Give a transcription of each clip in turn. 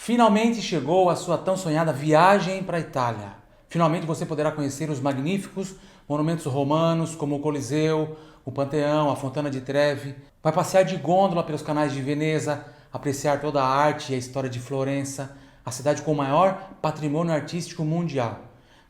Finalmente chegou a sua tão sonhada viagem para a Itália. Finalmente você poderá conhecer os magníficos monumentos romanos como o Coliseu, o Panteão, a Fontana di Trevi. Vai passear de gôndola pelos canais de Veneza, apreciar toda a arte e a história de Florença, a cidade com o maior patrimônio artístico mundial.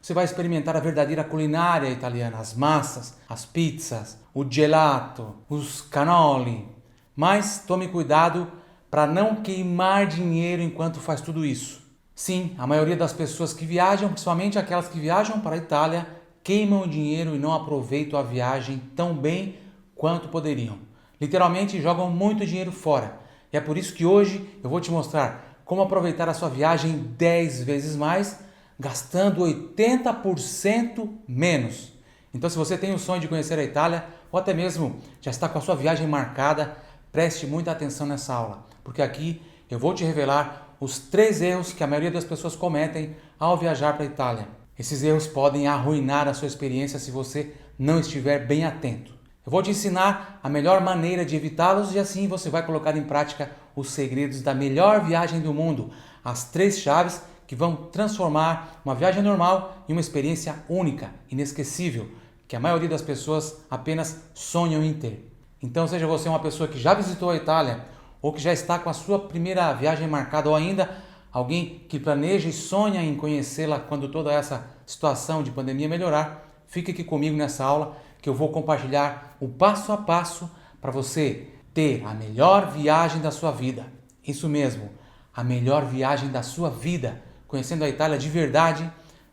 Você vai experimentar a verdadeira culinária italiana, as massas, as pizzas, o gelato, os cannoli. Mas tome cuidado para não queimar dinheiro enquanto faz tudo isso. Sim, a maioria das pessoas que viajam, principalmente aquelas que viajam para a Itália, queimam dinheiro e não aproveitam a viagem tão bem quanto poderiam. Literalmente jogam muito dinheiro fora. E é por isso que hoje eu vou te mostrar como aproveitar a sua viagem 10 vezes mais, gastando 80% menos. Então, se você tem o sonho de conhecer a Itália, ou até mesmo já está com a sua viagem marcada, preste muita atenção nessa aula, porque aqui eu vou te revelar os 3 erros que a maioria das pessoas cometem ao viajar para a Itália. Esses erros podem arruinar a sua experiência se você não estiver bem atento. Eu vou te ensinar a melhor maneira de evitá-los e assim você vai colocar em prática os segredos da melhor viagem do mundo, as 3 chaves que vão transformar uma viagem normal em uma experiência única, inesquecível, que a maioria das pessoas apenas sonham em ter. Então, seja você uma pessoa que já visitou a Itália ou que já está com a sua primeira viagem marcada ou ainda alguém que planeja e sonha em conhecê-la quando toda essa situação de pandemia melhorar, fique aqui comigo nessa aula que eu vou compartilhar o passo a passo para você ter a melhor viagem da sua vida. Isso mesmo, a melhor viagem da sua vida, conhecendo a Itália de verdade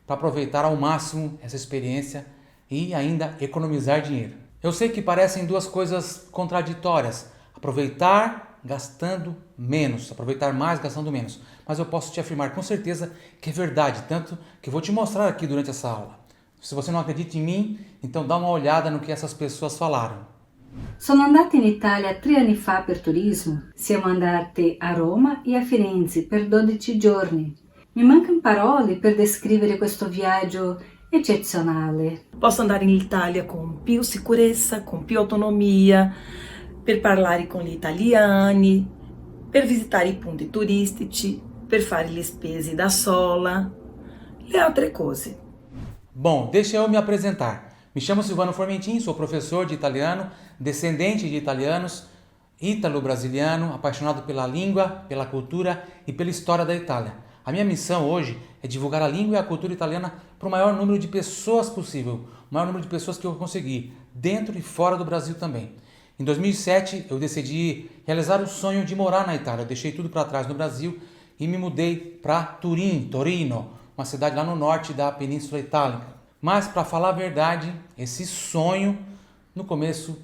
para aproveitar ao máximo essa experiência e ainda economizar dinheiro. Eu sei que parecem 2 coisas contraditórias, aproveitar gastando menos, aproveitar mais gastando menos, mas eu posso te afirmar com certeza que é verdade, tanto que eu vou te mostrar aqui durante essa aula. Se você não acredita em mim, então dá uma olhada no que essas pessoas falaram. Sono andata in Italia 3 anni fa per turismo. Siamo andate a Roma e a Firenze per 12 giorni. Mi mancano parole per descrivere questo viaggio eccezionale. Posso andare in Italia con più sicurezza, con più autonomia, per parlare con gli italiani, per visitare i punti turistici, per fare le spese da sola, le altre cose. Bom, deixa eu me apresentar. Me chamo Silvano Formentin, sou professor de italiano, descendente de italianos, ítalo-brasiliano, apaixonado pela língua, pela cultura e pela história da Itália. A minha missão hoje é divulgar a língua e a cultura italiana para o maior número de pessoas possível, o maior número de pessoas que eu conseguir, dentro e fora do Brasil também. Em 2007, eu decidi realizar o sonho de morar na Itália. Eu deixei tudo para trás no Brasil e me mudei para Torino, uma cidade lá no norte da Península Itálica. Mas, para falar a verdade, esse sonho, no começo,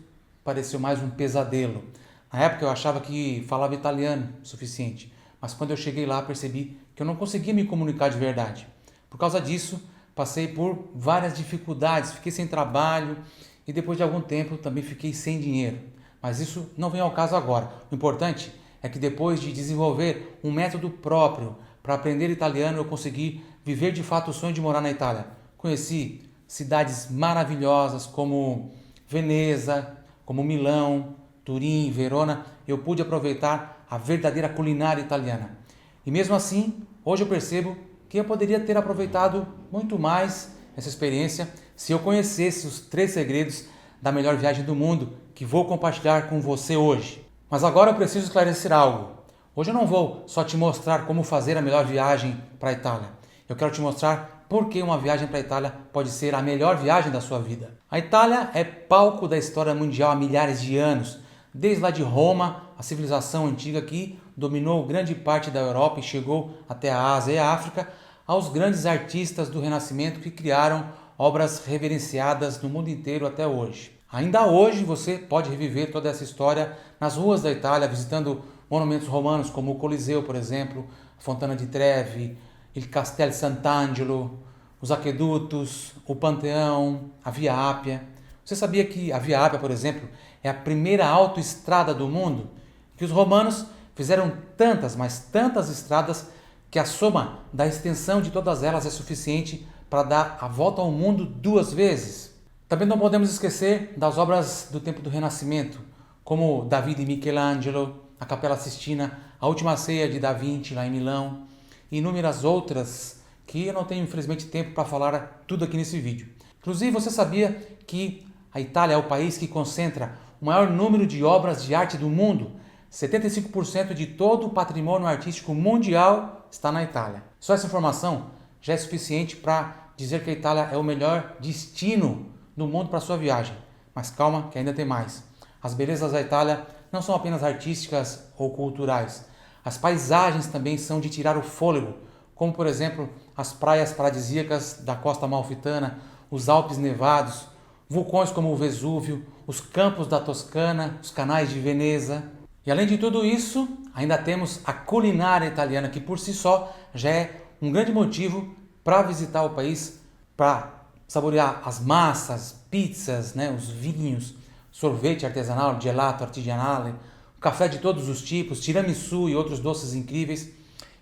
pareceu mais um pesadelo. Na época, eu achava que falava italiano o suficiente, mas quando eu cheguei lá, percebi que eu não conseguia me comunicar de verdade. Por causa disso, passei por várias dificuldades, fiquei sem trabalho e depois de algum tempo também fiquei sem dinheiro. Mas isso não vem ao caso agora. O importante é que depois de desenvolver um método próprio para aprender italiano, eu consegui viver de fato o sonho de morar na Itália. Conheci cidades maravilhosas como Veneza, como Milão, Turim, Verona. Eu pude aproveitar a verdadeira culinária italiana. E mesmo assim, hoje eu percebo que eu poderia ter aproveitado muito mais essa experiência se eu conhecesse os 3 segredos da melhor viagem do mundo que vou compartilhar com você hoje. Mas agora eu preciso esclarecer algo. Hoje eu não vou só te mostrar como fazer a melhor viagem para a Itália. Eu quero te mostrar por que uma viagem para a Itália pode ser a melhor viagem da sua vida. A Itália é palco da história mundial há milhares de anos. Desde lá de Roma, a civilização antiga que dominou grande parte da Europa e chegou até a Ásia e a África, aos grandes artistas do Renascimento que criaram obras reverenciadas no mundo inteiro até hoje. Ainda hoje você pode reviver toda essa história nas ruas da Itália, visitando monumentos romanos como o Coliseu, por exemplo, a Fontana di Trevi, il Castel Sant'Angelo, os aquedutos, o Panteão, a Via Ápia. Você sabia que a Via Ápia, por exemplo, é a primeira autoestrada do mundo? Que os romanos fizeram tantas, mas tantas estradas que a soma da extensão de todas elas é suficiente para dar a volta ao mundo 2 vezes. Também não podemos esquecer das obras do tempo do Renascimento, como David e Michelangelo, a Capela Sistina, A Última Ceia de Da Vinci lá em Milão e inúmeras outras que eu não tenho infelizmente tempo para falar tudo aqui nesse vídeo. Inclusive, você sabia que a Itália é o país que concentra o maior número de obras de arte do mundo? 75% de todo o patrimônio artístico mundial está na Itália. Só essa informação já é suficiente para dizer que a Itália é o melhor destino do mundo para sua viagem. Mas calma, que ainda tem mais. As belezas da Itália não são apenas artísticas ou culturais. As paisagens também são de tirar o fôlego, como por exemplo as praias paradisíacas da costa amalfitana, os Alpes nevados, vulcões como o Vesúvio, os campos da Toscana, os canais de Veneza. E além de tudo isso, ainda temos a culinária italiana, que por si só já é um grande motivo para visitar o país, para saborear as massas, pizzas, os vinhos, sorvete artesanal, gelato artigianale, café de todos os tipos, tiramisu e outros doces incríveis.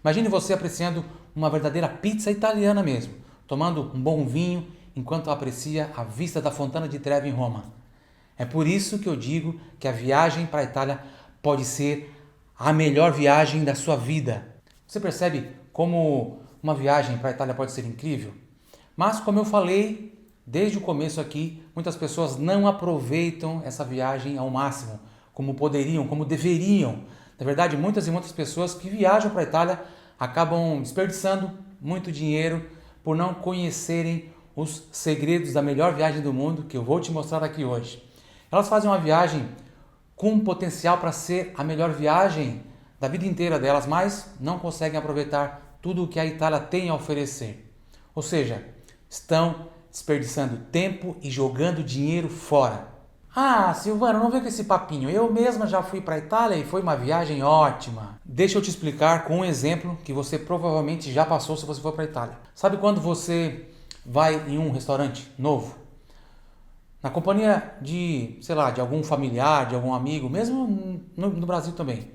Imagine você apreciando uma verdadeira pizza italiana mesmo, tomando um bom vinho enquanto aprecia a vista da Fontana di Trevi em Roma. É por isso que eu digo que a viagem para a Itália pode ser a melhor viagem da sua vida. Você percebe como uma viagem para a Itália pode ser incrível? Mas, como eu falei desde o começo aqui, muitas pessoas não aproveitam essa viagem ao máximo, como poderiam, como deveriam. Na verdade, muitas e muitas pessoas que viajam para a Itália acabam desperdiçando muito dinheiro por não conhecerem os segredos da melhor viagem do mundo, que eu vou te mostrar aqui hoje. Elas fazem uma viagem com potencial para ser a melhor viagem da vida inteira delas, mas não conseguem aproveitar tudo o que a Itália tem a oferecer. Ou seja, estão desperdiçando tempo e jogando dinheiro fora. Ah, Silvano, não vem com esse papinho. Eu mesma já fui para a Itália e foi uma viagem ótima. Deixa eu te explicar com um exemplo que você provavelmente já passou se você for para a Itália. Sabe quando você vai em um restaurante novo, na companhia de, de algum familiar, de algum amigo, mesmo no Brasil também.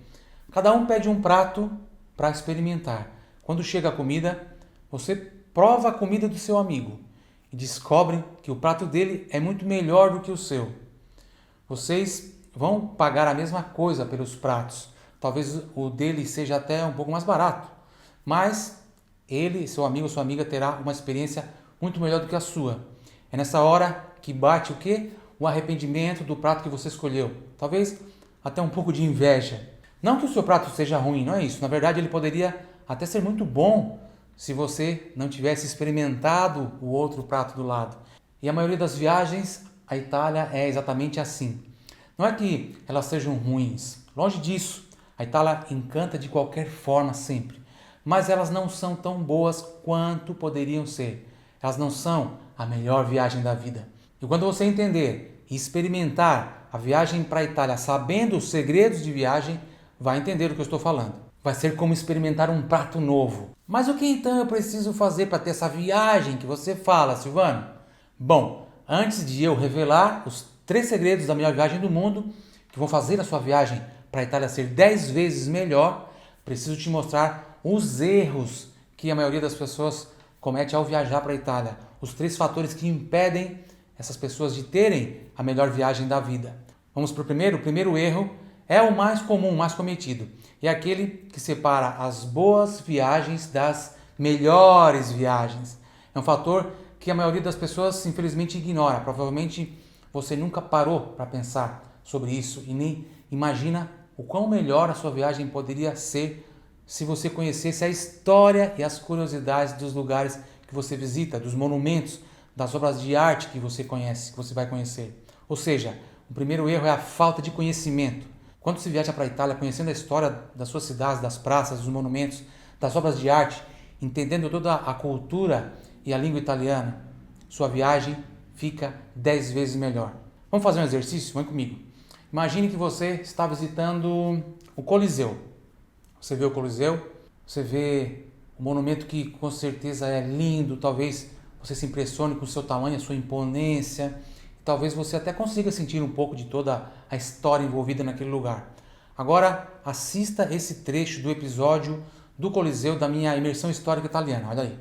Cada um pede um prato para experimentar. Quando chega a comida, você prova a comida do seu amigo e descobre que o prato dele é muito melhor do que o seu. Vocês vão pagar a mesma coisa pelos pratos. Talvez o dele seja até um pouco mais barato, mas ele, seu amigo ou sua amiga, terá uma experiência muito melhor do que a sua. É nessa hora que bate o quê? O arrependimento do prato que você escolheu. Talvez até um pouco de inveja. Não que o seu prato seja ruim, não é isso. Na verdade, ele poderia até ser muito bom se você não tivesse experimentado o outro prato do lado. E a maioria das viagens à Itália é exatamente assim. Não é que elas sejam ruins. Longe disso. A Itália encanta de qualquer forma sempre. Mas elas não são tão boas quanto poderiam ser. Elas não são a melhor viagem da vida. E quando você entender e experimentar a viagem para a Itália sabendo os segredos de viagem, vai entender do que eu estou falando. Vai ser como experimentar um prato novo. Mas o que então eu preciso fazer para ter essa viagem que você fala, Silvano? Bom, antes de eu revelar os 3 segredos da melhor viagem do mundo, que vão fazer a sua viagem para a Itália ser 10 vezes melhor, preciso te mostrar os erros que a maioria das pessoas comete ao viajar para a Itália. Os 3 fatores que impedem essas pessoas de terem a melhor viagem da vida. Vamos para o primeiro? O primeiro erro é o mais comum, o mais cometido. É aquele que separa as boas viagens das melhores viagens. É um fator que a maioria das pessoas infelizmente ignora. Provavelmente você nunca parou para pensar sobre isso e nem imagina o quão melhor a sua viagem poderia ser se você conhecesse a história e as curiosidades dos lugares que você visita, dos monumentos, das obras de arte que você conhece, que você vai conhecer. Ou seja, o primeiro erro é a falta de conhecimento. Quando se viaja para a Itália conhecendo a história das suas cidades, das praças, dos monumentos, das obras de arte, entendendo toda a cultura e a língua italiana, sua viagem fica 10 vezes melhor. Vamos fazer um exercício? Vem comigo. Imagine que você está visitando o Coliseu. Você vê o Coliseu, você vê um monumento que com certeza é lindo, talvez você se impressione com o seu tamanho, a sua imponência, talvez você até consiga sentir um pouco de toda a história envolvida naquele lugar. Agora assista esse trecho do episódio do Coliseu da minha imersão histórica italiana, olha aí.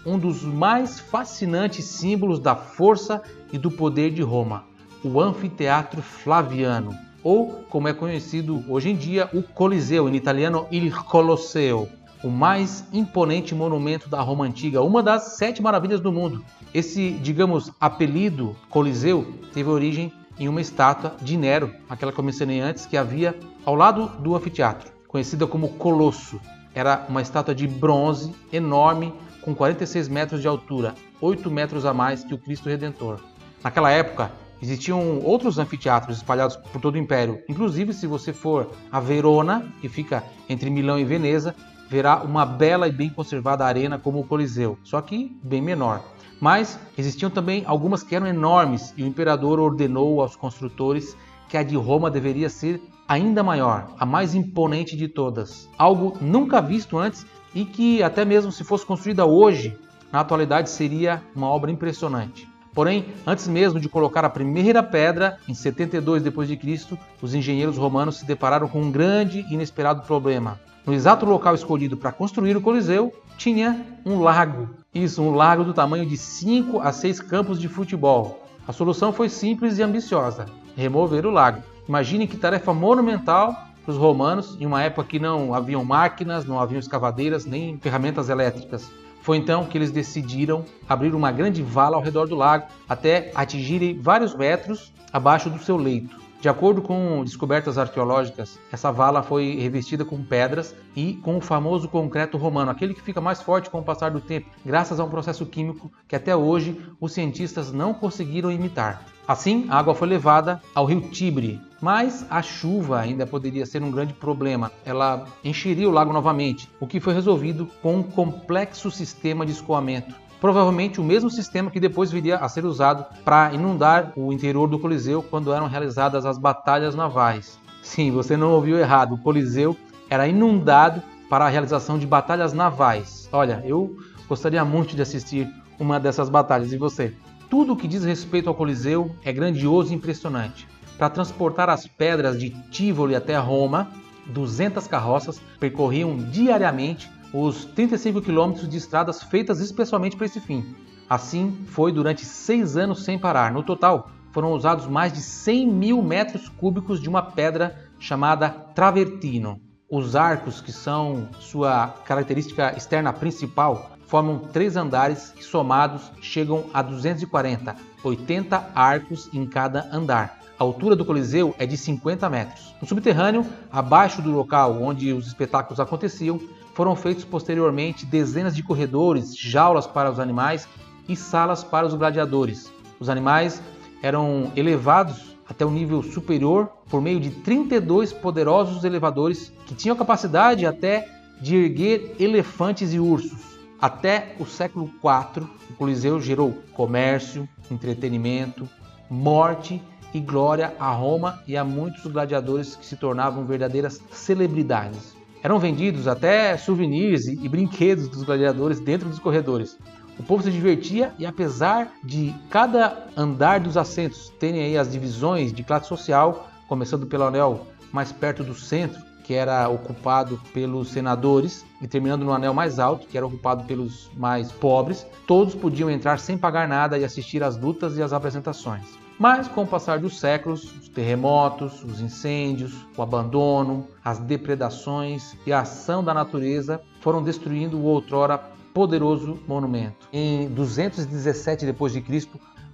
Um dos mais fascinantes símbolos da força e do poder de Roma, o Anfiteatro Flaviano. ou como é conhecido hoje em dia, o Coliseu, em italiano il Colosseo, o mais imponente monumento da Roma Antiga, uma das 7 maravilhas do mundo. Esse, digamos, apelido Coliseu teve origem em uma estátua de Nero, aquela que eu mencionei antes, que havia ao lado do anfiteatro, conhecida como Colosso. Era uma estátua de bronze enorme, com 46 metros de altura, 8 metros a mais que o Cristo Redentor. Naquela época, existiam outros anfiteatros espalhados por todo o Império. Inclusive, se você for a Verona, que fica entre Milão e Veneza, verá uma bela e bem conservada arena como o Coliseu, só que bem menor. Mas existiam também algumas que eram enormes e o imperador ordenou aos construtores que a de Roma deveria ser ainda maior, a mais imponente de todas. Algo nunca visto antes e que até mesmo se fosse construída hoje, na atualidade seria uma obra impressionante. Porém, antes mesmo de colocar a primeira pedra, em 72 d.C., os engenheiros romanos se depararam com um grande e inesperado problema. No exato local escolhido para construir o Coliseu, tinha um lago. Isso, um lago do tamanho de 5 a 6 campos de futebol. A solução foi simples e ambiciosa: remover o lago. Imagine que tarefa monumental para os romanos, em uma época que não haviam máquinas, não haviam escavadeiras, nem ferramentas elétricas. Foi então que eles decidiram abrir uma grande vala ao redor do lago, até atingirem vários metros abaixo do seu leito. De acordo com descobertas arqueológicas, essa vala foi revestida com pedras e com o famoso concreto romano, aquele que fica mais forte com o passar do tempo, graças a um processo químico que até hoje os cientistas não conseguiram imitar. Assim, a água foi levada ao rio Tibre, mas a chuva ainda poderia ser um grande problema. Ela encheria o lago novamente, o que foi resolvido com um complexo sistema de escoamento. Provavelmente o mesmo sistema que depois viria a ser usado para inundar o interior do Coliseu quando eram realizadas as batalhas navais. Sim, você não ouviu errado, o Coliseu era inundado para a realização de batalhas navais. Olha, eu gostaria muito de assistir uma dessas batalhas, e você? Tudo o que diz respeito ao Coliseu é grandioso e impressionante. Para transportar as pedras de Tivoli até Roma, 200 carroças percorriam diariamente os 35 quilômetros de estradas feitas especialmente para esse fim. Assim, foi durante 6 anos sem parar. No total, foram usados mais de 100 mil metros cúbicos de uma pedra chamada travertino. Os arcos, que são sua característica externa principal, formam 3 andares que, somados, chegam a 240, 80 arcos em cada andar. A altura do Coliseu é de 50 metros. No subterrâneo, abaixo do local onde os espetáculos aconteciam, foram feitos posteriormente dezenas de corredores, jaulas para os animais e salas para os gladiadores. Os animais eram elevados até o nível superior por meio de 32 poderosos elevadores que tinham capacidade até de erguer elefantes e ursos. Até o século IV, o Coliseu gerou comércio, entretenimento, morte e glória a Roma e a muitos gladiadores que se tornavam verdadeiras celebridades. Eram vendidos até souvenirs e brinquedos dos gladiadores dentro dos corredores. O povo se divertia e, apesar de cada andar dos assentos terem aí as divisões de classe social, começando pelo anel mais perto do centro, que era ocupado pelos senadores, e terminando no anel mais alto, que era ocupado pelos mais pobres, todos podiam entrar sem pagar nada e assistir às lutas e às apresentações. Mas, com o passar dos séculos, os terremotos, os incêndios, o abandono, as depredações e a ação da natureza foram destruindo o outrora poderoso monumento. Em 217 d.C.,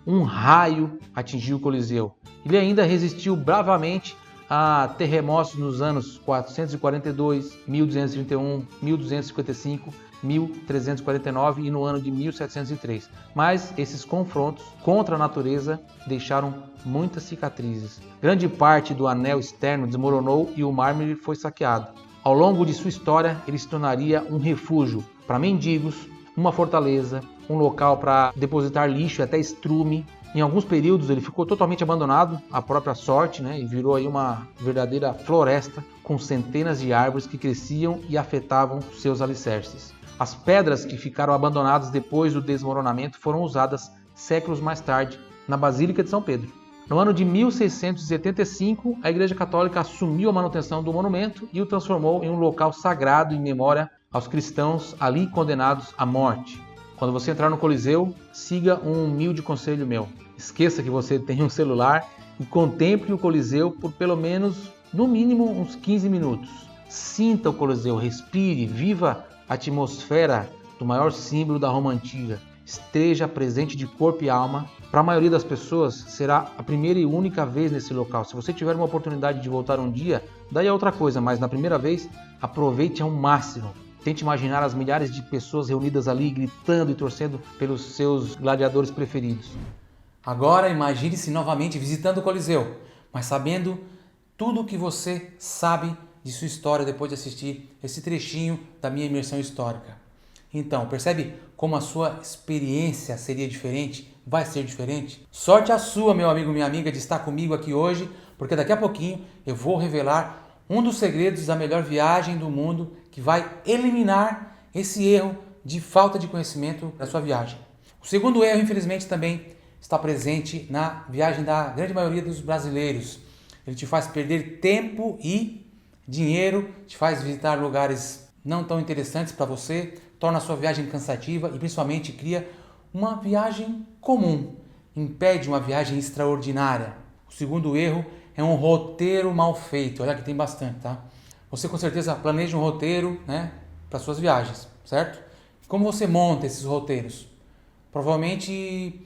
um raio atingiu o Coliseu. Ele ainda resistiu bravamente a terremotos nos anos 442, 1231, 1255, 1349 e no ano de 1703. Mas esses confrontos contra a natureza deixaram muitas cicatrizes. Grande parte do anel externo desmoronou e o mármore foi saqueado. Ao longo de sua história, ele se tornaria um refúgio para mendigos, uma fortaleza, um local para depositar lixo e até estrume. Em alguns períodos ele ficou totalmente abandonado à própria sorte, e virou aí uma verdadeira floresta com centenas de árvores que cresciam e afetavam seus alicerces. As pedras que ficaram abandonadas depois do desmoronamento foram usadas séculos mais tarde na Basílica de São Pedro. No ano de 1675, a Igreja Católica assumiu a manutenção do monumento e o transformou em um local sagrado em memória aos cristãos ali condenados à morte. Quando você entrar no Coliseu, siga um humilde conselho meu. Esqueça que você tem um celular e contemple o Coliseu por pelo menos, no mínimo, uns 15 minutos. Sinta o Coliseu, respire, viva a atmosfera do maior símbolo da Roma Antiga. Esteja presente de corpo e alma. Para a maioria das pessoas, será a primeira e única vez nesse local. Se você tiver uma oportunidade de voltar um dia, daí é outra coisa, mas na primeira vez, aproveite ao máximo. Tente imaginar as milhares de pessoas reunidas ali, gritando e torcendo pelos seus gladiadores preferidos. Agora imagine-se novamente visitando o Coliseu, mas sabendo tudo o que você sabe de sua história depois de assistir esse trechinho da minha imersão histórica. Então, percebe como a sua experiência seria diferente? Vai ser diferente? Sorte a sua, meu amigo, minha amiga, de estar comigo aqui hoje, porque daqui a pouquinho eu vou revelar um dos segredos da melhor viagem do mundo que vai eliminar esse erro de falta de conhecimento da sua viagem. O segundo erro, infelizmente, também está presente na viagem da grande maioria dos brasileiros. Ele te faz perder tempo e dinheiro, te faz visitar lugares não tão interessantes para você, torna a sua viagem cansativa e principalmente cria uma viagem comum, impede uma viagem extraordinária. O segundo erro é um roteiro mal feito. Olha que tem bastante, tá? Você com certeza planeja um roteiro, né, para suas viagens, certo? Como você monta esses roteiros? Provavelmente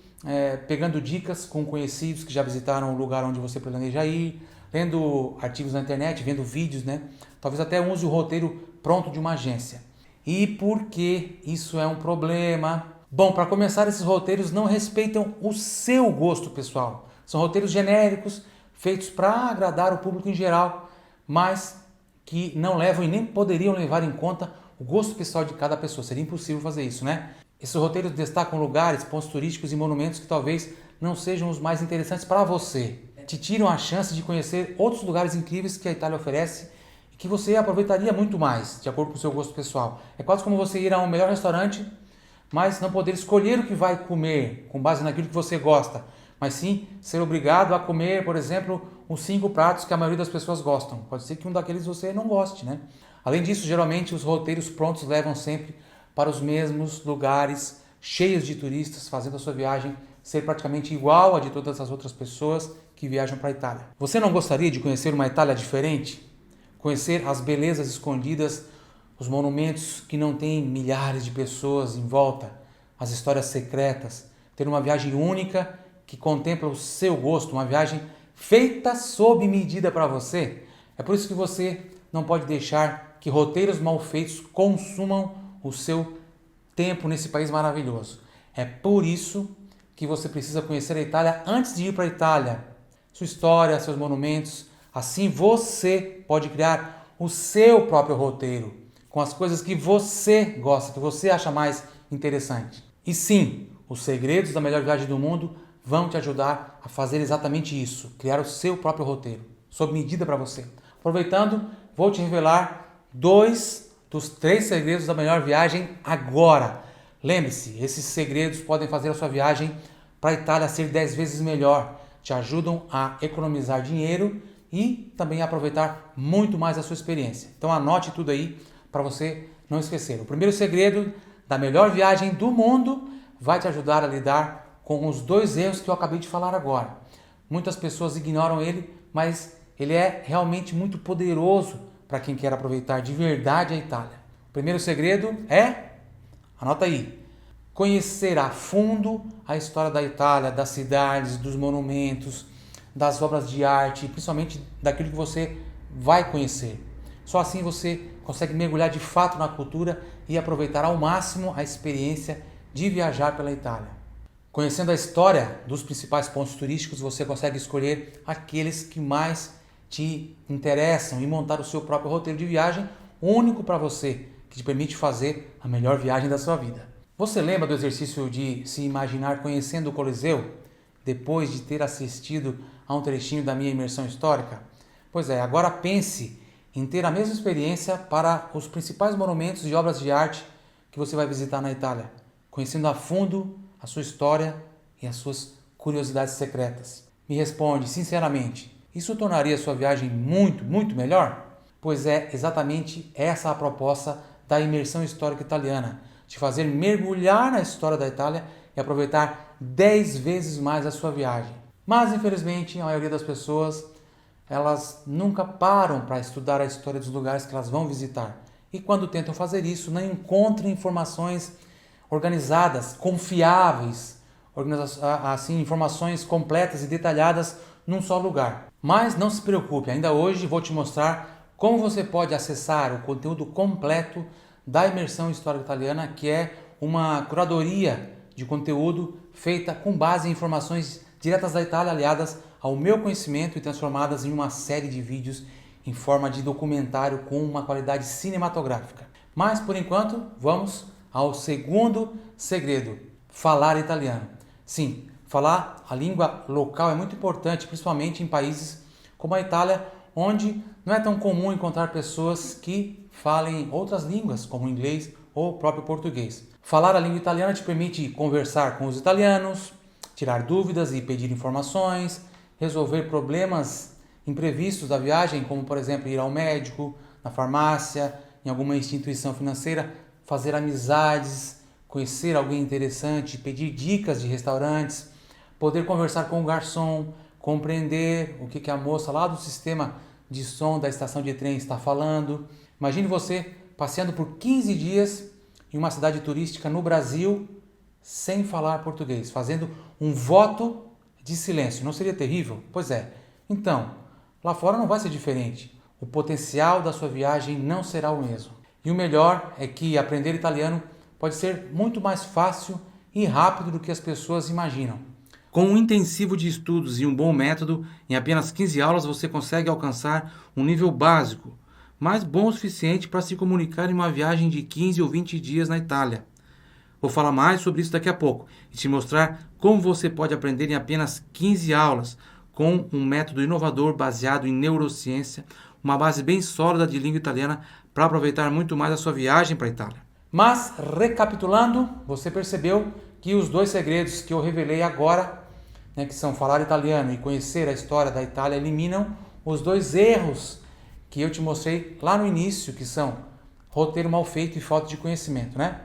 pegando dicas com conhecidos que já visitaram o lugar onde você planeja ir, lendo artigos na internet, vendo vídeos, né? Talvez até use o roteiro pronto de uma agência. E por que isso é um problema? Bom, para começar, esses roteiros não respeitam o seu gosto pessoal. São roteiros genéricos, feitos para agradar o público em geral, mas que não levam e nem poderiam levar em conta o gosto pessoal de cada pessoa. Seria impossível fazer isso, né? Esses roteiros destacam lugares, pontos turísticos e monumentos que talvez não sejam os mais interessantes para você. Te tiram a chance de conhecer outros lugares incríveis que a Itália oferece e que você aproveitaria muito mais, de acordo com o seu gosto pessoal. É quase como você ir a um melhor restaurante, mas não poder escolher o que vai comer com base naquilo que você gosta, mas sim ser obrigado a comer, por exemplo, os 5 pratos que a maioria das pessoas gostam. Pode ser que um daqueles você não goste, né? Além disso, geralmente os roteiros prontos levam sempre para os mesmos lugares, cheios de turistas, fazendo a sua viagem ser praticamente igual a de todas as outras pessoas que viajam para a Itália. Você não gostaria de conhecer uma Itália diferente? Conhecer as belezas escondidas, os monumentos que não têm milhares de pessoas em volta, as histórias secretas, ter uma viagem única que contempla o seu gosto, uma viagem feita sob medida para você? É por isso que você não pode deixar que roteiros mal feitos consumam o seu tempo nesse país maravilhoso. É por isso que você precisa conhecer a Itália antes de ir para a Itália. Sua história, seus monumentos. Assim você pode criar o seu próprio roteiro, com as coisas que você gosta, que você acha mais interessante. E sim, os segredos da melhor viagem do mundo vão te ajudar a fazer exatamente isso, criar o seu próprio roteiro, sob medida para você. Aproveitando, vou te revelar 2 dos 3 segredos da melhor viagem agora. Lembre-se, esses segredos podem fazer a sua viagem para a Itália ser 10 vezes melhor. Te ajudam a economizar dinheiro e também a aproveitar muito mais a sua experiência. Então anote tudo aí para você não esquecer. O primeiro segredo da melhor viagem do mundo vai te ajudar a lidar com os 2 erros que eu acabei de falar agora. Muitas pessoas ignoram ele, mas ele é realmente muito poderoso para quem quer aproveitar de verdade a Itália. O primeiro segredo é, anota aí, conhecer a fundo a história da Itália, das cidades, dos monumentos, das obras de arte, principalmente daquilo que você vai conhecer. Só assim você consegue mergulhar de fato na cultura e aproveitar ao máximo a experiência de viajar pela Itália. Conhecendo a história dos principais pontos turísticos, você consegue escolher aqueles que mais te interessam e montar o seu próprio roteiro de viagem único para você, que te permite fazer a melhor viagem da sua vida. Você lembra do exercício de se imaginar conhecendo o Coliseu depois de ter assistido a um trechinho da minha imersão histórica? Pois é, agora pense em ter a mesma experiência para os principais monumentos e obras de arte que você vai visitar na Itália, conhecendo a fundo a sua história e as suas curiosidades secretas. Me responde sinceramente, isso tornaria a sua viagem muito, muito melhor? Pois é exatamente essa a proposta da imersão histórica italiana, te fazer mergulhar na história da Itália e aproveitar 10 vezes mais a sua viagem. Mas, infelizmente, a maioria das pessoas, elas nunca param para estudar a história dos lugares que elas vão visitar. E quando tentam fazer isso, não encontram informações organizadas, confiáveis, assim, informações completas e detalhadas num só lugar. Mas não se preocupe, ainda hoje vou te mostrar como você pode acessar o conteúdo completo da Imersão História Italiana, que é uma curadoria de conteúdo feita com base em informações diretas da Itália, aliadas ao meu conhecimento e transformadas em uma série de vídeos em forma de documentário com uma qualidade cinematográfica. Mas, por enquanto, vamos ao segundo segredo: falar italiano. Sim, falar a língua local é muito importante, principalmente em países como a Itália, onde não é tão comum encontrar pessoas que falem outras línguas, como o inglês ou o próprio português. Falar a língua italiana te permite conversar com os italianos, tirar dúvidas e pedir informações, resolver problemas imprevistos da viagem, como por exemplo ir ao médico, na farmácia, em alguma instituição financeira, fazer amizades, conhecer alguém interessante, pedir dicas de restaurantes, poder conversar com o garçom, compreender o que a moça lá do sistema de som da estação de trem está falando. Imagine você passeando por 15 dias em uma cidade turística no Brasil sem falar português, fazendo um voto de silêncio. Não seria terrível? Pois é. Então, lá fora não vai ser diferente. O potencial da sua viagem não será o mesmo. E o melhor é que aprender italiano pode ser muito mais fácil e rápido do que as pessoas imaginam. Com um intensivo de estudos e um bom método, em apenas 15 aulas você consegue alcançar um nível básico, mas bom o suficiente para se comunicar em uma viagem de 15 ou 20 dias na Itália. Vou falar mais sobre isso daqui a pouco e te mostrar como você pode aprender em apenas 15 aulas com um método inovador baseado em neurociência, uma base bem sólida de língua italiana para aproveitar muito mais a sua viagem para a Itália. Mas, recapitulando, você percebeu que os dois segredos que eu revelei agora, que são falar italiano e conhecer a história da Itália, eliminam os dois erros que eu te mostrei lá no início, que são roteiro mal feito e falta de conhecimento, né?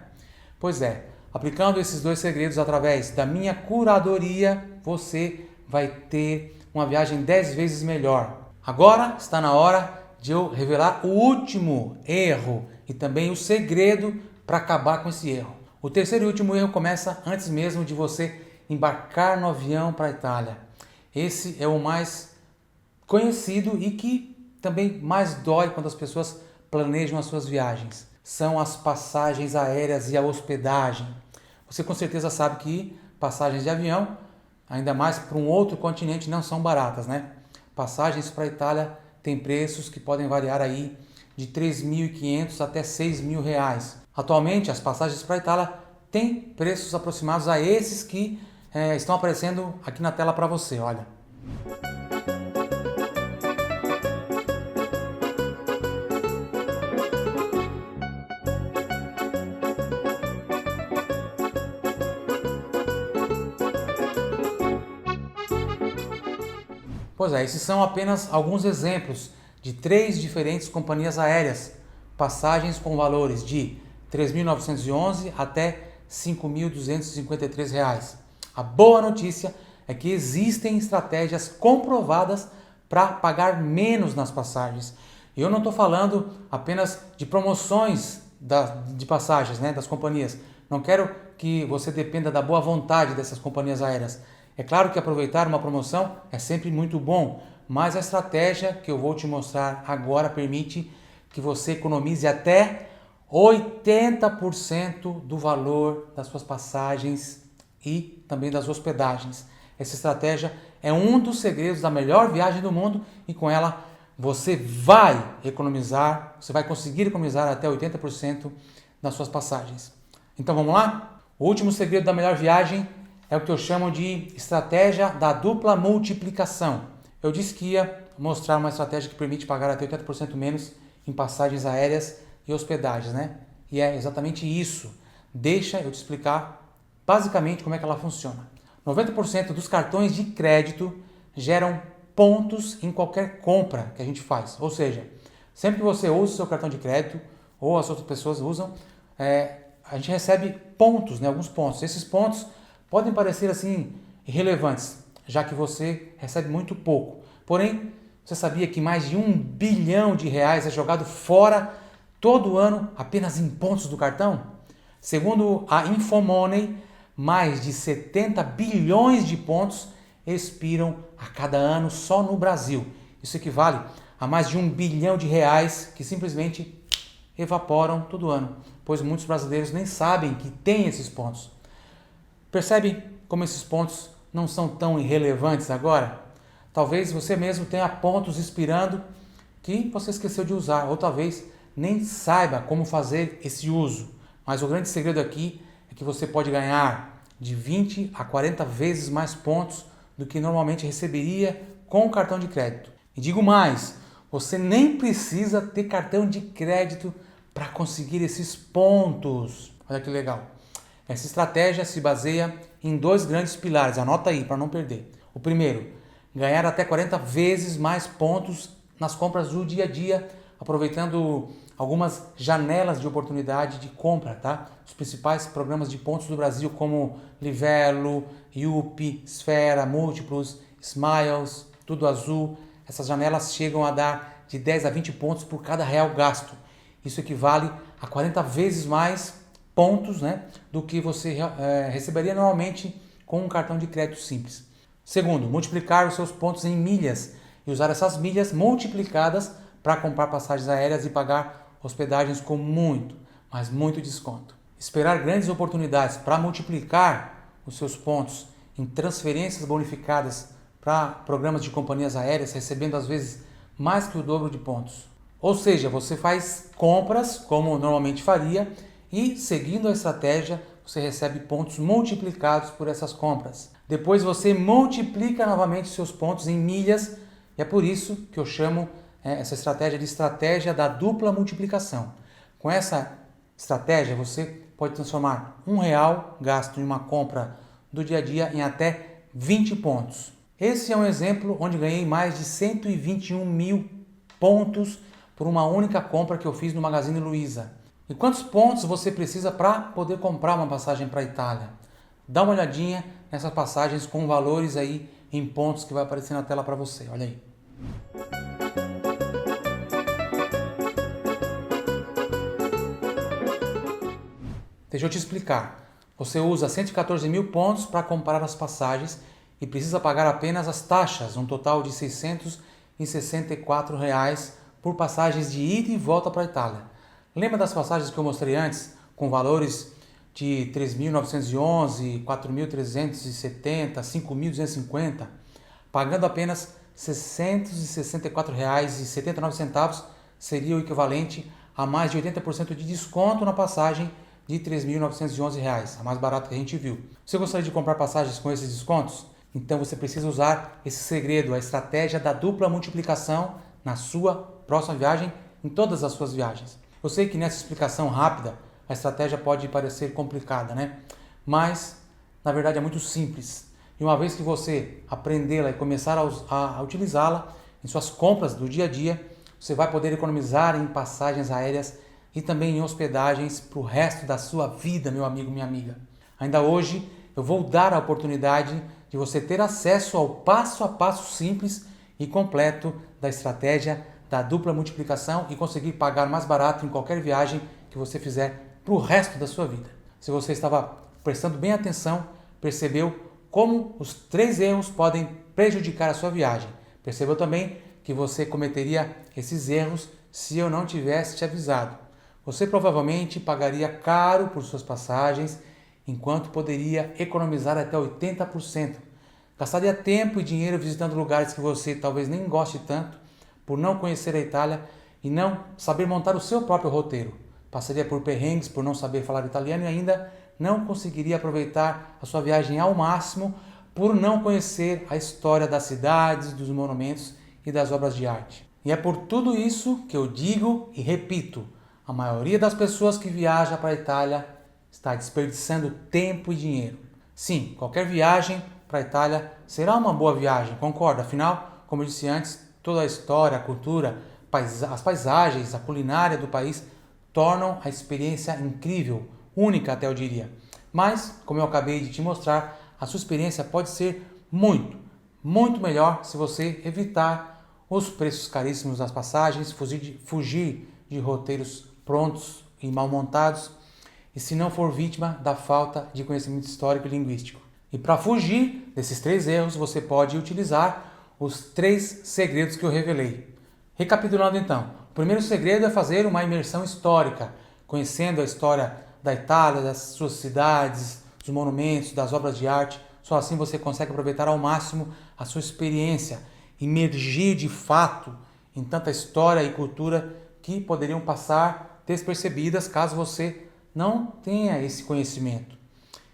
Pois é, aplicando esses dois segredos através da minha curadoria, você vai ter uma viagem 10 vezes melhor. Agora está na hora de eu revelar o último erro e também o segredo para acabar com esse erro. O terceiro e último erro começa antes mesmo de você embarcar no avião para a Itália. Esse é o mais conhecido e que também mais dói quando as pessoas planejam as suas viagens. São as passagens aéreas e a hospedagem. Você com certeza sabe que passagens de avião, ainda mais para um outro continente, não são baratas, né? Passagens para a Itália têm preços que podem variar aí de R$ 3.500 até R$ 6.000. Atualmente, as passagens para a Itália têm preços aproximados a esses que estão aparecendo aqui na tela para você, olha. Pois é, esses são apenas alguns exemplos de 3 diferentes companhias aéreas, passagens com valores de R$ 3.911 até R$ 5.253. A boa notícia é que existem estratégias comprovadas para pagar menos nas passagens. Eu não estou falando apenas de promoções de passagens, das companhias. Não quero que você dependa da boa vontade dessas companhias aéreas. É claro que aproveitar uma promoção é sempre muito bom, mas a estratégia que eu vou te mostrar agora permite que você economize até 80% do valor das suas passagens e também das hospedagens. Essa estratégia é um dos segredos da melhor viagem do mundo e com ela você vai economizar, você vai conseguir economizar até 80% das suas passagens. Então vamos lá? O último segredo da melhor viagem é o que eu chamo de estratégia da dupla multiplicação. Eu disse que ia mostrar uma estratégia que permite pagar até 80% menos em passagens aéreas e hospedagens, E é exatamente isso. Deixa eu te explicar basicamente como é que ela funciona. 90% dos cartões de crédito geram pontos em qualquer compra que a gente faz. Ou seja, sempre que você usa o seu cartão de crédito ou as outras pessoas usam, a gente recebe pontos, alguns pontos. Esses pontos podem parecer assim irrelevantes, já que você recebe muito pouco. Porém, você sabia que mais de R$ 1 bilhão é jogado fora todo ano apenas em pontos do cartão? Segundo a Infomoney, mais de 70 bilhões de pontos expiram a cada ano só no Brasil. Isso equivale a mais de R$ 1 bilhão que simplesmente evaporam todo ano, pois muitos brasileiros nem sabem que tem esses pontos. Percebe como esses pontos não são tão irrelevantes agora? Talvez você mesmo tenha pontos expirando que você esqueceu de usar, ou talvez nem saiba como fazer esse uso. Mas o grande segredo aqui é que você pode ganhar de 20 a 40 vezes mais pontos do que normalmente receberia com o cartão de crédito. E digo mais, você nem precisa ter cartão de crédito para conseguir esses pontos. Olha que legal. Essa estratégia se baseia em 2 grandes pilares, anota aí para não perder. O primeiro, ganhar até 40 vezes mais pontos nas compras do dia a dia, aproveitando algumas janelas de oportunidade de compra, tá? Os principais programas de pontos do Brasil, como Livelo, Yupi, Esfera, Múltiplos, Smiles, Tudo Azul. Essas janelas chegam a dar de 10 a 20 pontos por cada real gasto. Isso equivale a 40 vezes mais pontos, né, do que você receberia normalmente com um cartão de crédito simples. Segundo, multiplicar os seus pontos em milhas e usar essas milhas multiplicadas para comprar passagens aéreas e pagar hospedagens com muito, mas muito desconto. Esperar grandes oportunidades para multiplicar os seus pontos em transferências bonificadas para programas de companhias aéreas, recebendo às vezes mais que o dobro de pontos. Ou seja, você faz compras como normalmente faria e, seguindo a estratégia, você recebe pontos multiplicados por essas compras. Depois você multiplica novamente seus pontos em milhas e é por isso que eu chamo essa estratégia de estratégia da dupla multiplicação. Com essa estratégia, você pode transformar R$1 gasto em uma compra do dia a dia em até 20 pontos. Esse é um exemplo onde ganhei mais de 121 mil pontos por uma única compra que eu fiz no Magazine Luiza. E quantos pontos você precisa para poder comprar uma passagem para a Itália? Dá uma olhadinha nessas passagens com valores aí em pontos que vai aparecer na tela para você. Olha aí. Deixa eu te explicar. Você usa 114 mil pontos para comprar as passagens e precisa pagar apenas as taxas, um total de R$ 664 por passagens de ida e volta para a Itália. Lembra das passagens que eu mostrei antes, com valores de 3.911, 4.370, 5.250? Pagando apenas R$ 664,79 seria o equivalente a mais de 80% de desconto na passagem de R$ 3.911, a mais barata que a gente viu. Você gostaria de comprar passagens com esses descontos? Então você precisa usar esse segredo, a estratégia da dupla multiplicação na sua próxima viagem, em todas as suas viagens. Eu sei que nessa explicação rápida a estratégia pode parecer complicada, né? Mas na verdade é muito simples. E uma vez que você aprendê-la e começar a utilizá-la em suas compras do dia a dia, você vai poder economizar em passagens aéreas e também em hospedagens para o resto da sua vida, meu amigo, minha amiga. Ainda hoje eu vou dar a oportunidade de você ter acesso ao passo a passo simples e completo da estratégia da dupla multiplicação e conseguir pagar mais barato em qualquer viagem que você fizer para o resto da sua vida. Se você estava prestando bem atenção, percebeu como os 3 erros podem prejudicar a sua viagem. Percebeu também que você cometeria esses erros se eu não tivesse te avisado. Você provavelmente pagaria caro por suas passagens, enquanto poderia economizar até 80%. Gastaria tempo e dinheiro visitando lugares que você talvez nem goste tanto, por não conhecer a Itália e não saber montar o seu próprio roteiro. Passaria por perrengues por não saber falar italiano e ainda não conseguiria aproveitar a sua viagem ao máximo por não conhecer a história das cidades, dos monumentos e das obras de arte. E é por tudo isso que eu digo e repito, a maioria das pessoas que viaja para a Itália está desperdiçando tempo e dinheiro. Sim, qualquer viagem para a Itália será uma boa viagem, concordo? Afinal, como eu disse antes, toda a história, a cultura, as paisagens, a culinária do país tornam a experiência incrível, única até eu diria. Mas, como eu acabei de te mostrar, a sua experiência pode ser muito melhor se você evitar os preços caríssimos das passagens, fugir de roteiros prontos e mal montados, e se não for vítima da falta de conhecimento histórico e linguístico. E para fugir desses 3 erros, você pode utilizar os 3 segredos que eu revelei. Recapitulando então, o primeiro segredo é fazer uma imersão histórica, conhecendo a história da Itália, das suas cidades, dos monumentos, das obras de arte. Só assim você consegue aproveitar ao máximo a sua experiência, imergir de fato em tanta história e cultura que poderiam passar despercebidas caso você não tenha esse conhecimento.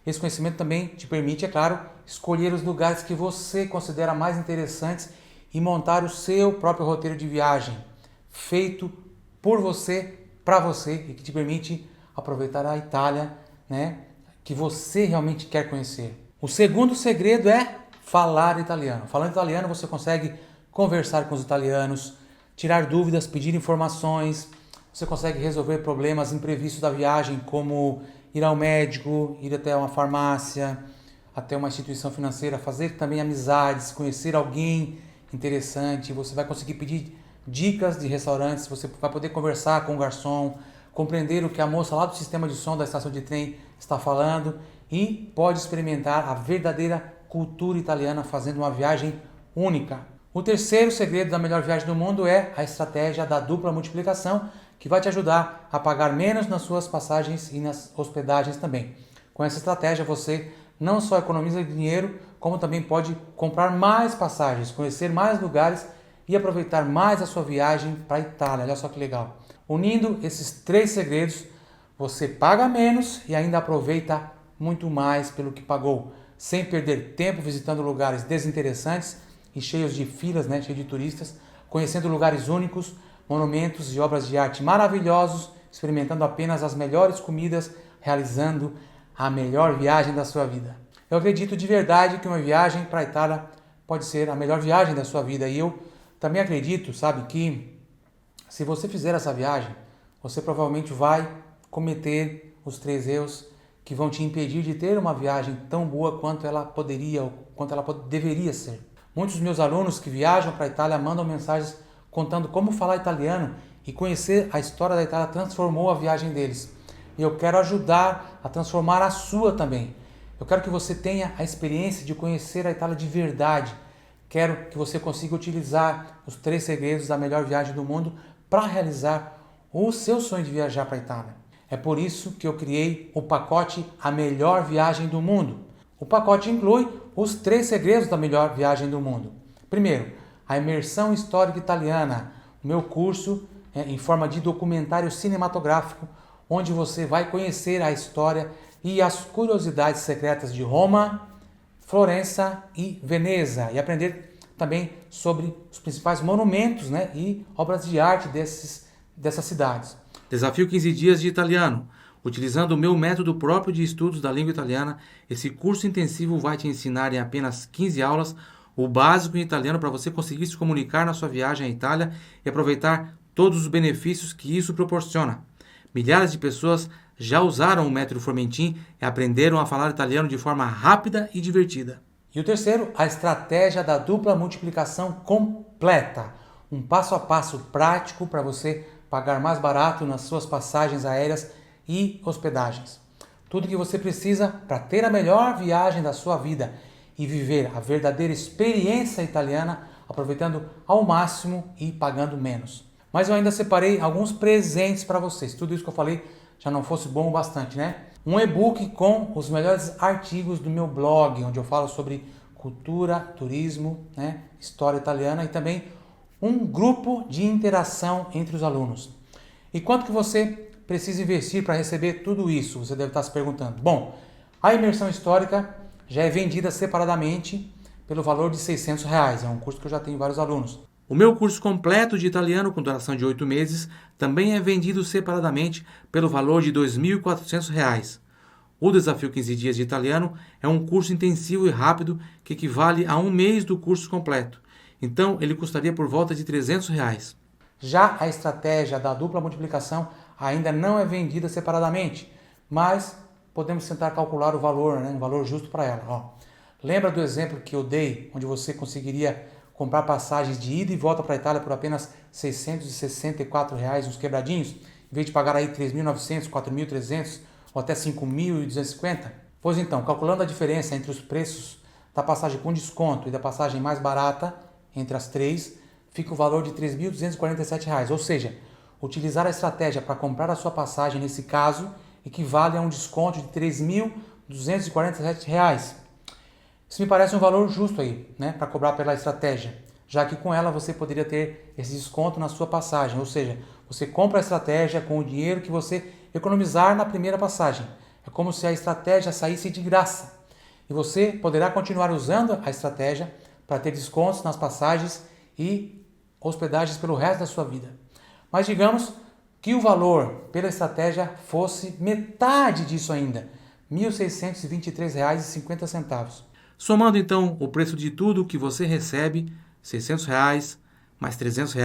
Esse conhecimento também te permite, é claro, escolher os lugares que você considera mais interessantes e montar o seu próprio roteiro de viagem, feito por você, para você, e que te permite aproveitar a Itália, né, que você realmente quer conhecer. O segundo segredo é falar italiano. Falando italiano, você consegue conversar com os italianos, tirar dúvidas, pedir informações, você consegue resolver problemas imprevistos da viagem, como ir ao médico, ir até uma farmácia, até uma instituição financeira, fazer também amizades, conhecer alguém interessante. Você vai conseguir pedir dicas de restaurantes, você vai poder conversar com o garçom, compreender o que a moça lá do sistema de som da estação de trem está falando e pode experimentar a verdadeira cultura italiana fazendo uma viagem única. O terceiro segredo da melhor viagem do mundo é a estratégia da dupla multiplicação, que vai te ajudar a pagar menos nas suas passagens e nas hospedagens também. Com essa estratégia você não só economiza dinheiro, como também pode comprar mais passagens, conhecer mais lugares e aproveitar mais a sua viagem para a Itália. Olha só que legal. Unindo esses 3 segredos, você paga menos e ainda aproveita muito mais pelo que pagou, sem perder tempo visitando lugares desinteressantes e cheios de filas, né, cheios de turistas, conhecendo lugares únicos, monumentos e obras de arte maravilhosos, experimentando apenas as melhores comidas, realizando a melhor viagem da sua vida. Eu acredito de verdade que uma viagem para a Itália pode ser a melhor viagem da sua vida. E eu também acredito, sabe, que se você fizer essa viagem, você provavelmente vai cometer os 3 erros que vão te impedir de ter uma viagem tão boa quanto ela poderia ou quanto ela deveria ser. Muitos dos meus alunos que viajam para a Itália mandam mensagens contando como falar italiano, e conhecer a história da Itália transformou a viagem deles. E eu quero ajudar a transformar a sua também. Eu quero que você tenha a experiência de conhecer a Itália de verdade. Quero que você consiga utilizar os 3 segredos da melhor viagem do mundo para realizar o seu sonho de viajar para a Itália. É por isso que eu criei o pacote A Melhor Viagem do Mundo. O pacote inclui os 3 segredos da melhor viagem do mundo. Primeiro, a imersão histórica italiana, o meu curso em forma de documentário cinematográfico, onde você vai conhecer a história e as curiosidades secretas de Roma, Florença e Veneza, e aprender também sobre os principais monumentos, né, e obras de arte dessas cidades. Desafio 15 dias de italiano. Utilizando o meu método próprio de estudos da língua italiana, esse curso intensivo vai te ensinar em apenas 15 aulas o básico em italiano para você conseguir se comunicar na sua viagem à Itália e aproveitar todos os benefícios que isso proporciona. Milhares de pessoas já usaram o método Formentin e aprenderam a falar italiano de forma rápida e divertida. E o terceiro, a estratégia da dupla multiplicação completa. Um passo a passo prático para você pagar mais barato nas suas passagens aéreas e hospedagens. Tudo que você precisa para ter a melhor viagem da sua vida e viver a verdadeira experiência italiana, aproveitando ao máximo e pagando menos. Mas eu ainda separei alguns presentes para vocês. Tudo isso que eu falei já não fosse bom o bastante, né? Um e-book com os melhores artigos do meu blog, onde eu falo sobre cultura, turismo, né, história italiana, e também um grupo de interação entre os alunos. E quanto que você precisa investir para receber tudo isso? Você deve estar se perguntando. Bom, a imersão histórica já é vendida separadamente pelo valor de R$600. É um curso que eu já tenho vários alunos. O meu curso completo de italiano com duração de 8 meses também é vendido separadamente pelo valor de R$2.400. O Desafio 15 Dias de Italiano é um curso intensivo e rápido que equivale a um mês do curso completo. Então, ele custaria por volta de R$300. Já a estratégia da dupla multiplicação ainda não é vendida separadamente, mas podemos tentar calcular o valor, né? Um valor justo para ela. Ó, lembra do exemplo que eu dei, onde você conseguiria comprar passagens de ida e volta para a Itália por apenas R$ 664, uns quebradinhos, em vez de pagar aí 3.900, 4.300 ou até 5.250? Pois então, calculando a diferença entre os preços da passagem com desconto e da passagem mais barata, entre as três, fica o valor de R$ 3.247, ou seja, utilizar a estratégia para comprar a sua passagem nesse caso equivale a um desconto de R$ 3.247. Isso me parece um valor justo aí, né, para cobrar pela estratégia, já que com ela você poderia ter esse desconto na sua passagem, ou seja, você compra a estratégia com o dinheiro que você economizar na primeira passagem. É como se a estratégia saísse de graça e você poderá continuar usando a estratégia para ter descontos nas passagens e hospedagens pelo resto da sua vida. Mas digamos que o valor pela estratégia fosse metade disso ainda, R$ 1.623,50. Somando então o preço de tudo que você recebe, R$ 600 mais R$ 300, R$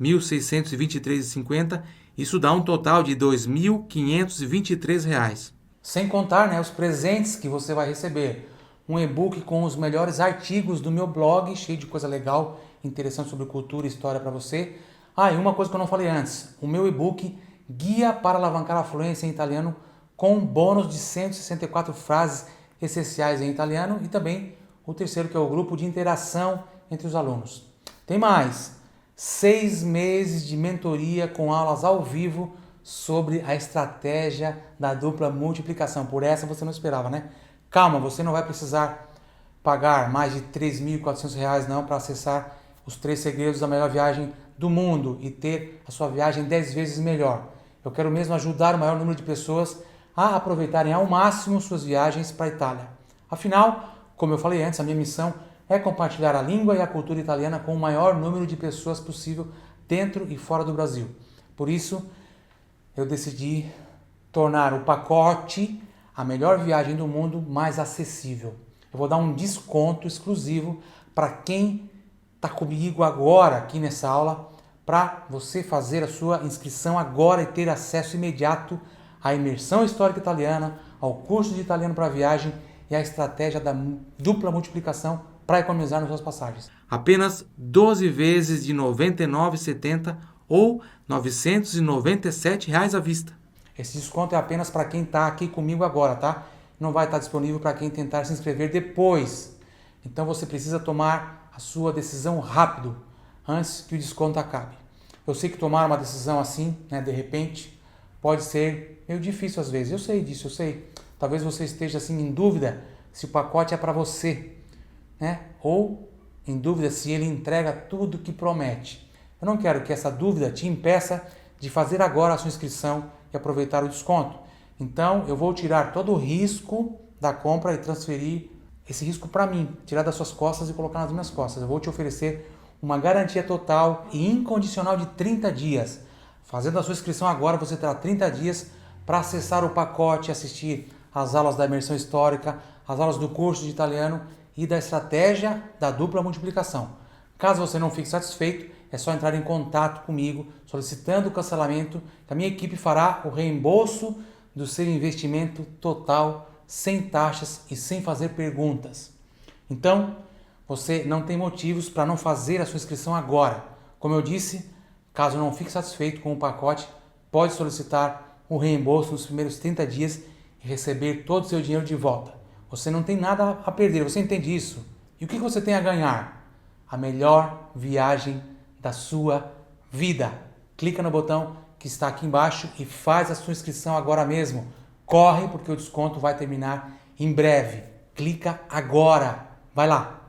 1.623,50, isso dá um total de R$ 2.523. Sem contar, né, os presentes que você vai receber. Um e-book com os melhores artigos do meu blog, cheio de coisa legal, interessante sobre cultura e história para você. Ah, e uma coisa que eu não falei antes, o meu e-book Guia para Alavancar a Fluência em Italiano, com um bônus de 164 frases essenciais em italiano, e também o terceiro, que é o grupo de interação entre os alunos. Tem mais, 6 meses de mentoria com aulas ao vivo sobre a estratégia da dupla multiplicação. Por essa você não esperava, né? Calma, você não vai precisar pagar mais de R$ 3.400 não para acessar os 3 segredos da melhor viagem do mundo e ter a sua viagem 10 vezes melhor. Eu quero mesmo ajudar o maior número de pessoas a aproveitarem ao máximo suas viagens para a Itália. Afinal, como eu falei antes, a minha missão é compartilhar a língua e a cultura italiana com o maior número de pessoas possível dentro e fora do Brasil. Por isso, eu decidi tornar o pacote a melhor viagem do mundo mais acessível. Eu vou dar um desconto exclusivo para quem está comigo agora aqui nessa aula, para você fazer a sua inscrição agora e ter acesso imediato à imersão histórica italiana, ao curso de italiano para viagem e à estratégia da dupla multiplicação para economizar nas suas passagens. Apenas 12 vezes de R$ 99,70 ou R$ 997 à vista. Esse desconto é apenas para quem está aqui comigo agora, tá? Não vai estar disponível para quem tentar se inscrever depois. Então você precisa tomar a sua decisão rápido, antes que o desconto acabe. Eu sei que tomar uma decisão assim, né, de repente, pode ser meio difícil às vezes. Eu sei disso, eu sei. Talvez você esteja assim em dúvida se o pacote é para você, né? Ou em dúvida se ele entrega tudo que promete. Eu não quero que essa dúvida te impeça de fazer agora a sua inscrição e aproveitar o desconto. Então, eu vou tirar todo o risco da compra e transferir esse risco para mim, tirar das suas costas e colocar nas minhas costas. Eu vou te oferecer uma garantia total e incondicional de 30 dias. Fazendo a sua inscrição agora, você terá 30 dias para acessar o pacote, assistir às aulas da imersão histórica, às aulas do curso de italiano e da estratégia da dupla multiplicação. Caso você não fique satisfeito, é só entrar em contato comigo, solicitando o cancelamento, que a minha equipe fará o reembolso do seu investimento total, sem taxas e sem fazer perguntas. Então, você não tem motivos para não fazer a sua inscrição agora. Como eu disse, caso não fique satisfeito com o pacote, pode solicitar o reembolso nos primeiros 30 dias e receber todo o seu dinheiro de volta. Você não tem nada a perder, você entende isso? E o que você tem a ganhar? A melhor viagem da sua vida. Clica no botão que está aqui embaixo e faz a sua inscrição agora mesmo. Corre, porque o desconto vai terminar em breve. Clica agora. Vai lá.